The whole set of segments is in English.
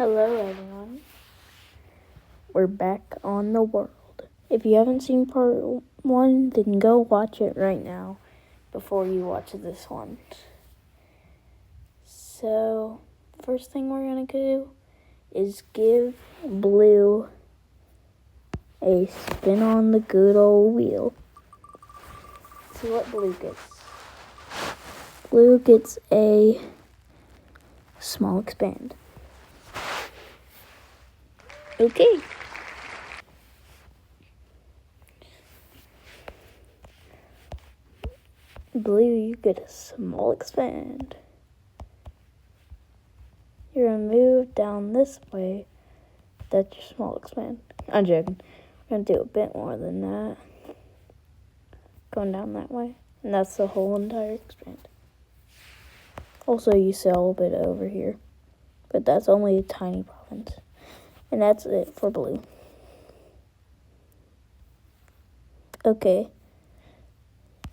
Hello everyone, we're back on the world. If you haven't seen part 1, then go watch it right now before you watch this one. So, first thing we're going to do is give Blue a spin on the good old wheel. See what Blue gets. Blue gets a small expand. Okay. Blue, you get a small expand. You're going to move down this way. That's your small expand. I'm joking. We're going to do a bit more than that. Going down that way. And that's the whole entire expand. Also, you sail a bit over here. But that's only a tiny province. And that's it for Blue. Okay.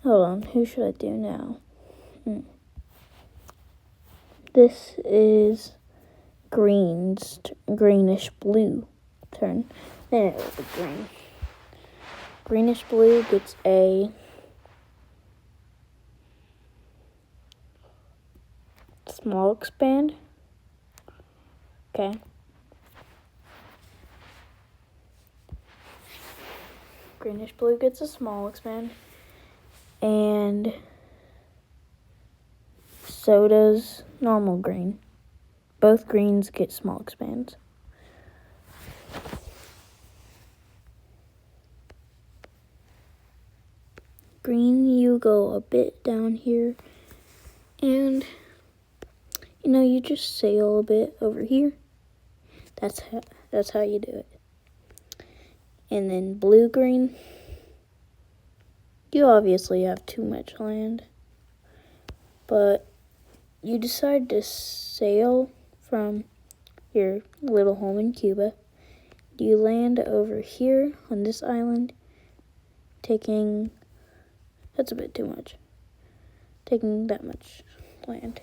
Hold on. Who should I do now? This is greenish blue turn. Then it will be green. Greenish blue gets a small expand. Okay. Greenish blue gets a small expand. And so does normal green. Both greens get small expands. Green, you go a bit down here. And, you just sail a bit over here. That's how you do it. And then blue-green, you obviously have too much land. But you decide to sail from your little home in Cuba. You land over here on this island, that's a bit too much, taking that much land.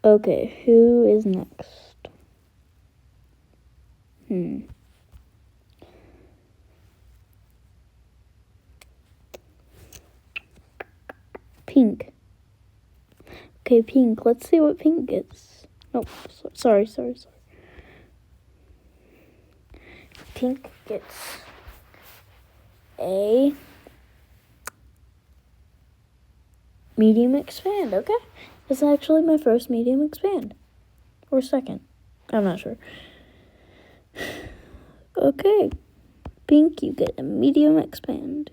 Okay, who is next? Pink. Okay, pink. Let's see what pink gets. Nope, sorry. Pink gets a medium expand. Okay, this is actually my first medium expand. Or second. I'm not sure. Okay, pink, you get a medium expand.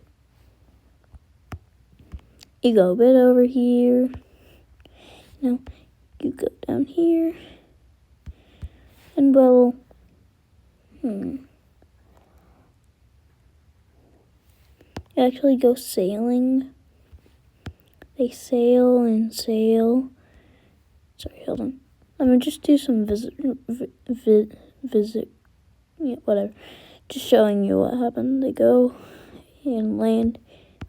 You go a bit over here. You go down here. And you actually go sailing. They sail and sail. Sorry, hold on. Let me just do some whatever. Just showing you what happened. They go and land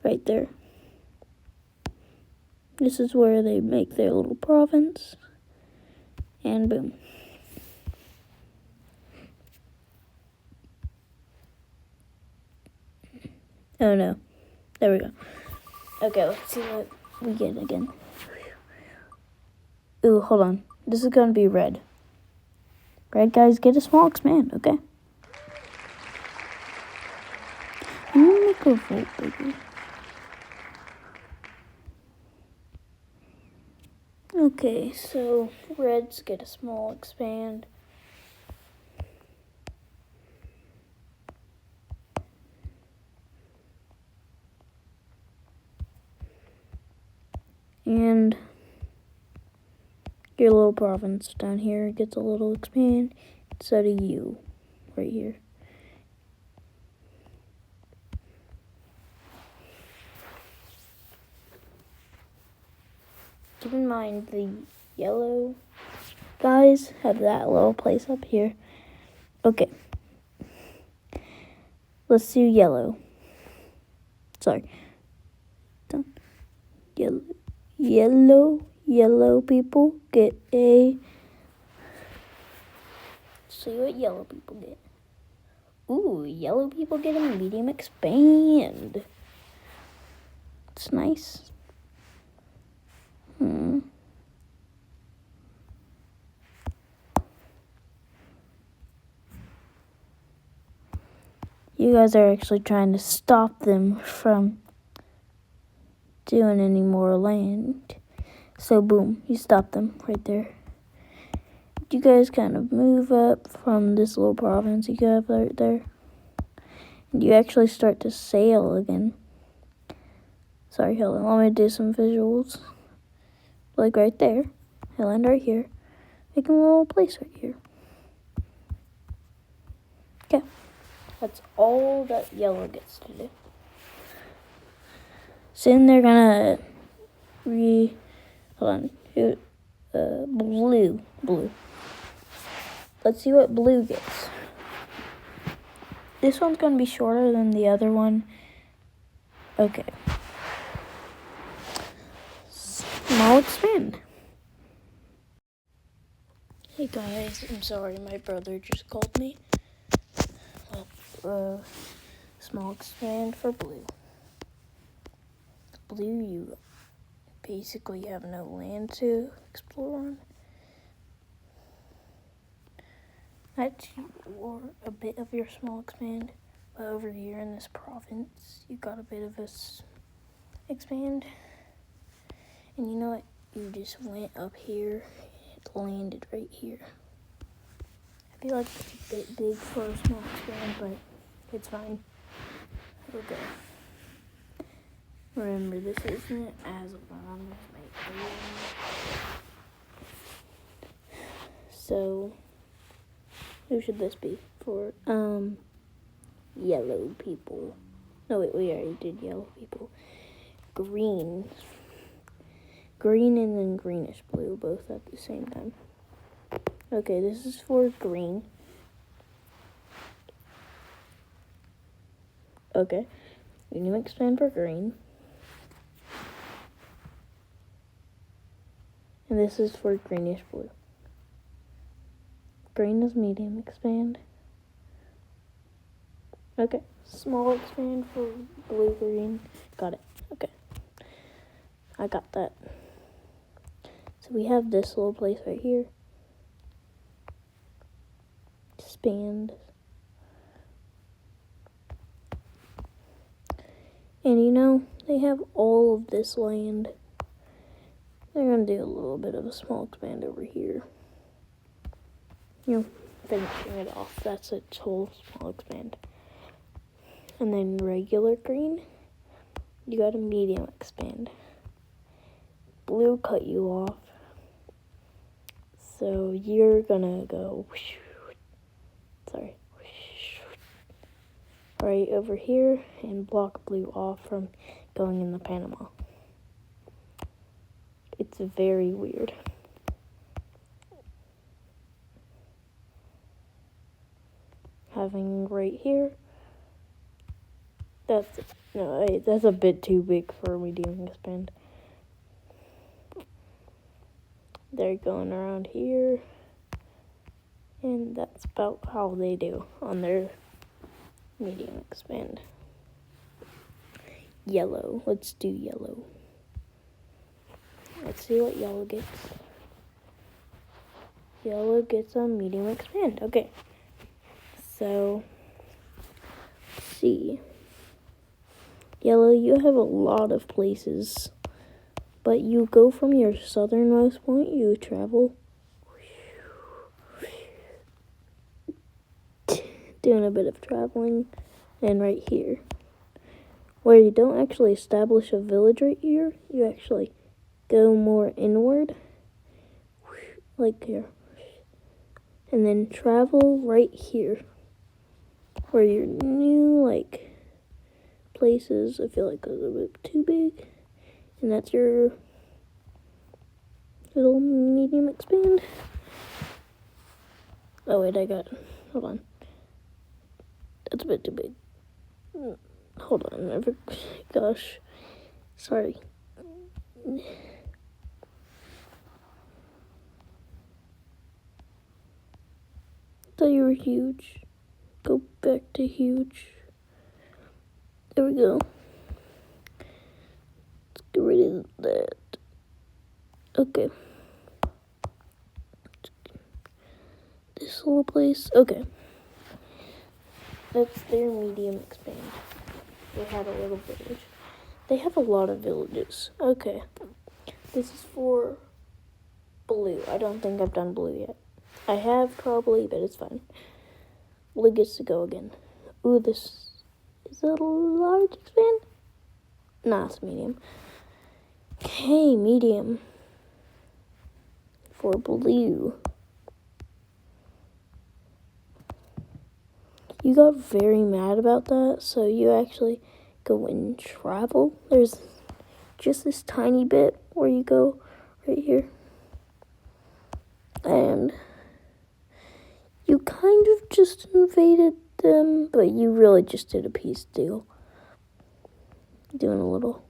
right there. This is where they make their little province. And boom. Oh no. There we go. Okay, let's see what we get again. Ooh, hold on. This is going to be red. Red guys get a small expand, okay? I'm going to make a vote bigger. Okay, so reds get a small expand. And your little province down here gets a little expand. So do you, right here. Keep in mind the yellow guys have that little place up here. Okay. Let's do yellow. Sorry. Yellow. yellow people get a... See what yellow people get. Ooh, yellow people get a medium expand. It's nice. You guys are actually trying to stop them from doing any more land. So boom, you stop them right there. You guys kind of move up from this little province you have right there. And you actually start to sail again. Sorry, hold on, let me do some visuals. Like right there. I land right here. Making a little place right here. Okay. That's all that yellow gets to do. Soon they're gonna hold on. Blue. Let's see what blue gets. This one's gonna be shorter than the other one. Okay. Small expand. Hey guys, I'm sorry, my brother just called me. Small expand for blue. Blue, you basically have no land to explore on. That's a bit of your small expand, but over here in this province, you got a bit of a expand. And you know what? You just went up here and landed right here. I feel like it's a bit big for a small expand, but it's fine. Okay. Remember, this isn't as long as my other one. So, who should this be for? Yellow people. No, wait, we already did yellow people. Green. Green and then greenish blue, both at the same time. Okay, this is for green. Okay, we need to expand for green. And this is for greenish blue. Green is medium expand. Okay, small expand for blue green. Got it. Okay, I got that. So we have this little place right here. Expand. And you know, they have all of this land. They're gonna do a little bit of a small expand over here. You know, finishing it off. That's its whole small expand. And then regular green, you got a medium expand. Blue cut you off. So you're gonna go right over here and block blue off from going in the Panama. It's very weird. Having right here, that's a bit too big for a medium expand. They're going around here, and that's about how they do on their medium expand. Yellow. Let's do yellow. Let's see what yellow gets. Yellow gets a medium expand. Okay. So, let's see. Yellow, you have a lot of places. But you go from your southernmost point, you travel. Doing a bit of traveling. And right here. Where you don't actually establish a village right here, you actually go more inward. Like here. And then travel right here. Where your new, places, I feel like is a bit too big. And that's your little medium expand. Oh wait, hold on. That's a bit too big. Hold on, gosh. Sorry. thought you were huge. Go back to huge. There we go. Let's get rid of that. Okay. This little place. Okay. That's their medium expand. They had a little village. They have a lot of villages. Okay. This is for blue. I don't think I've done blue yet. I have probably, but it's fine. Blue gets to go again. Ooh, this is a large expand? Nah, it's medium. Okay, medium. For blue. You got very mad about that, so you actually go and travel. There's just this tiny bit where you go right here. And you kind of just invaded them, but you really just did a peace deal. Doing a little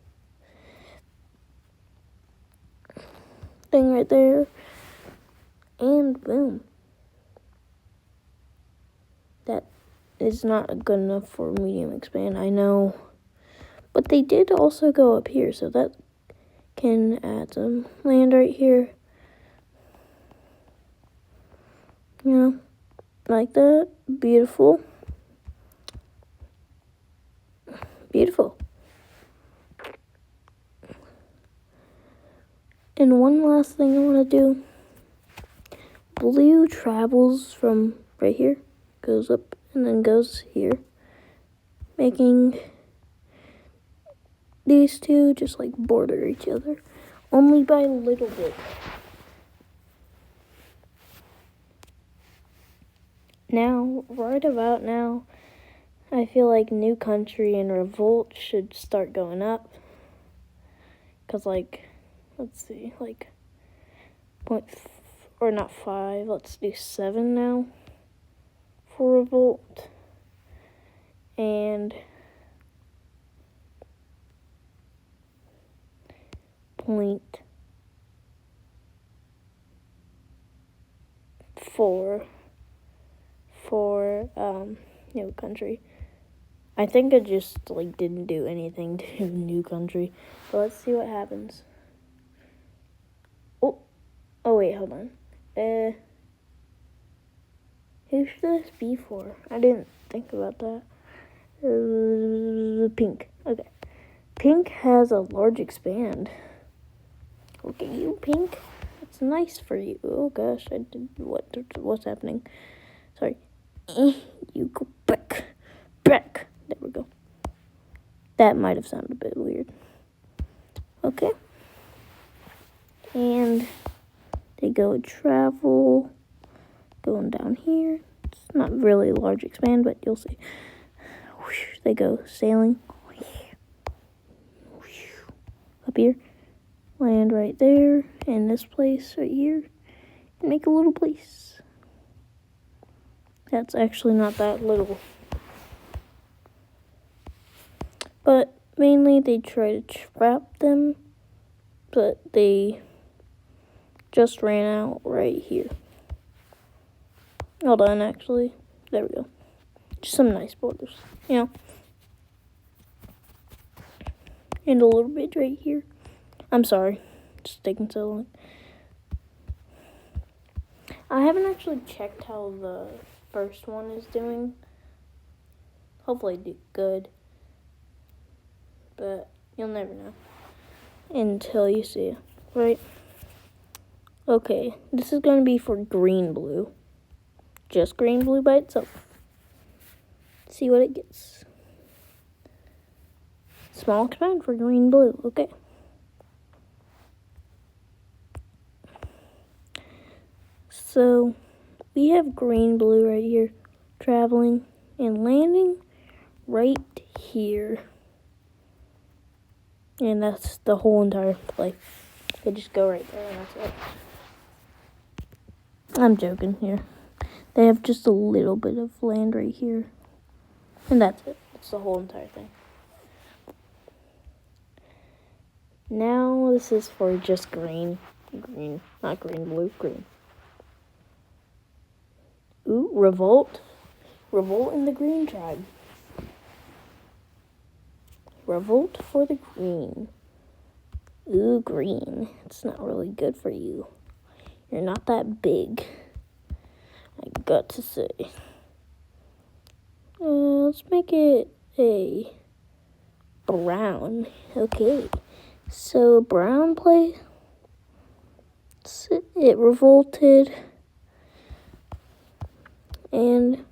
thing right there. And boom. That is not good enough for medium expand, I know. But they did also go up here, so that can add some land right here. You know, like that. Beautiful. Beautiful. And one last thing I want to do. Blue travels from right here, goes up, and then goes here, making these two just like border each other, only by a little bit. Now, right about now, I feel like New Country and Revolt should start going up. Because, like, let's see, like, not 5, let's do 7 now for Revolt. And 0.4 for New Country. I think I just like didn't do anything to New Country, but let's see what happens. Oh wait, hold on. Who should this be for? I didn't think about that. Pink. Okay. Pink has a large expand. Look at you, Pink. It's nice for you. Oh gosh, what's happening? Sorry. You go back. Back. There we go. That might have sounded a bit weird. Okay. And they go travel. Going down here. It's not really a large expand, but you'll see. They go sailing. Up here. Land right there. And this place right here. And make a little place. That's actually not that little. But mainly they try to trap them. But they just ran out right here. Hold on, actually. There we go. Just some nice borders, you know. And a little bit right here. I'm sorry. Just taking so long. I haven't actually checked how the first one is doing. Hopefully do good. But you'll never know until you see it, right? Okay, this is going to be for green-blue. Just green-blue by itself. See what it gets. Small expand for green-blue. Okay. So, we have green-blue right here. Traveling and landing right here. And that's the whole entire play. They just go right there and that's it. I'm joking here. They have just a little bit of land right here. And that's it. That's the whole entire thing. Now this is for just green. Green. Not green, blue, green. Ooh, revolt. Revolt in the green tribe. Revolt for the green. Ooh, green. It's not really good for you. You're not that big, I got to say. Let's make it a brown. Okay. So brown play. It revolted. And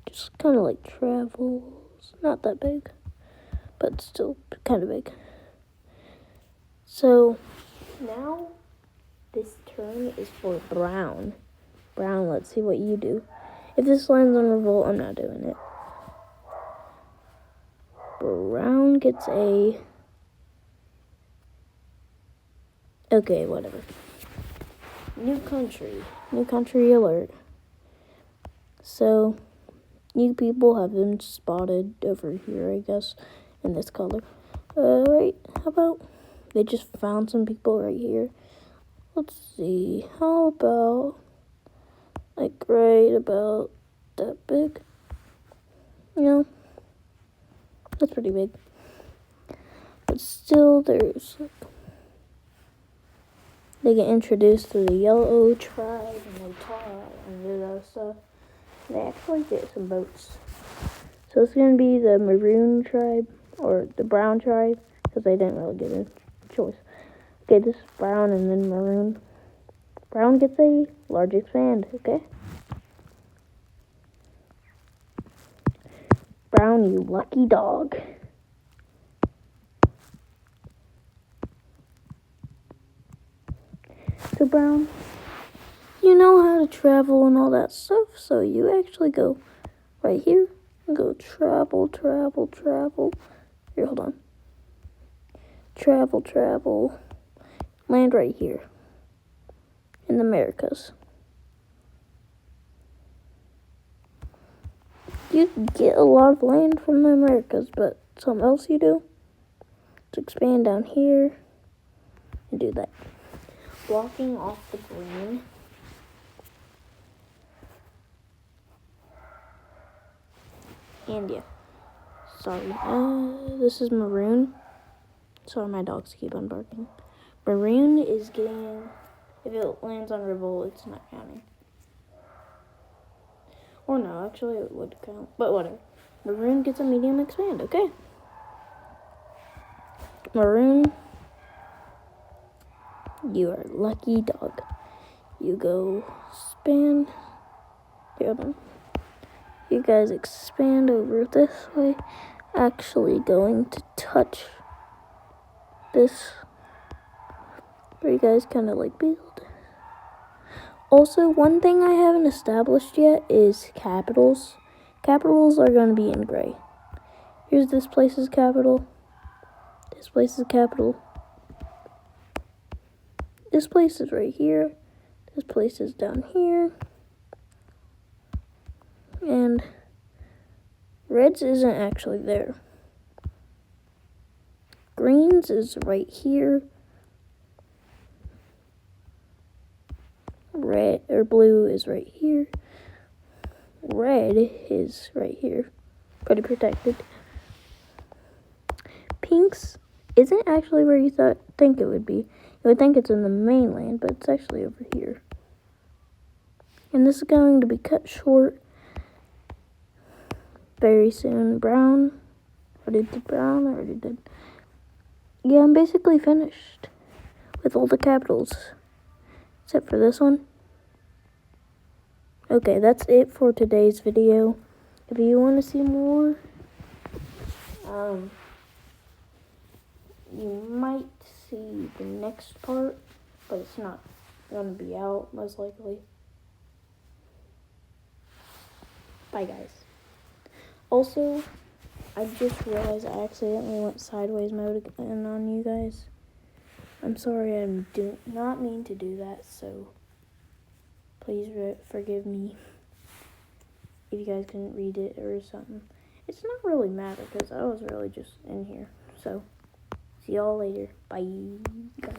just kind of like travels. Not that big, but still kind of big. So now this turn is for brown. Brown, let's see what you do. If this lands on revolt, I'm not doing it. Brown gets a... Okay, whatever. New country alert. So, new people have been spotted over here, I guess, in this color. Right, how about they just found some people right here? Let's see, how about, like, right about that big? You know, that's pretty big. But still, there's, like, they get introduced to the yellow tribe, and they talk, and do that stuff. They actually get some boats. So it's going to be the maroon tribe, or the brown tribe, because they didn't really get a choice. Okay, this is brown and then maroon. Brown gets a large expand, okay? Brown, you lucky dog. So brown, you know how to travel and all that stuff, so you actually go right here and go travel. Here, hold on. Travel. Land right here in the Americas. You get a lot of land from the Americas, but something else you do is expand down here and do that. Blocking off the green. And yeah, sorry. This is maroon. Sorry, my dogs keep on barking. Maroon is getting, if it lands on revolt, it's not counting. Or no, actually it would count, but whatever. Maroon gets a medium expand, okay. Maroon, you are a lucky dog. You go expand. Here, hold on. You guys expand over this way. Actually going to touch this. Where you guys kind of like build. Also, one thing I haven't established yet is capitals. Capitals are going to be in gray. Here's this place's capital. This place's capital. This place is right here. This place is down here. And reds isn't actually there. Greens is right here. Red or blue is right here. Red is right here. Pretty protected. Pinks isn't actually where you think it would be. You would think it's in the mainland, but it's actually over here. And this is going to be cut short very soon. Brown. Already did brown. Already did. Yeah, I'm basically finished with all the capitals. Except for this one. Okay, that's it for today's video. If you want to see more, you might see the next part, but it's not going to be out, most likely. Bye, guys. Also, I just realized I accidentally went sideways mode again on you guys. I'm sorry, I do not mean to do that, so please forgive me if you guys couldn't read it or something. It's not really matter because I was really just in here. So, see y'all later. Bye, guys.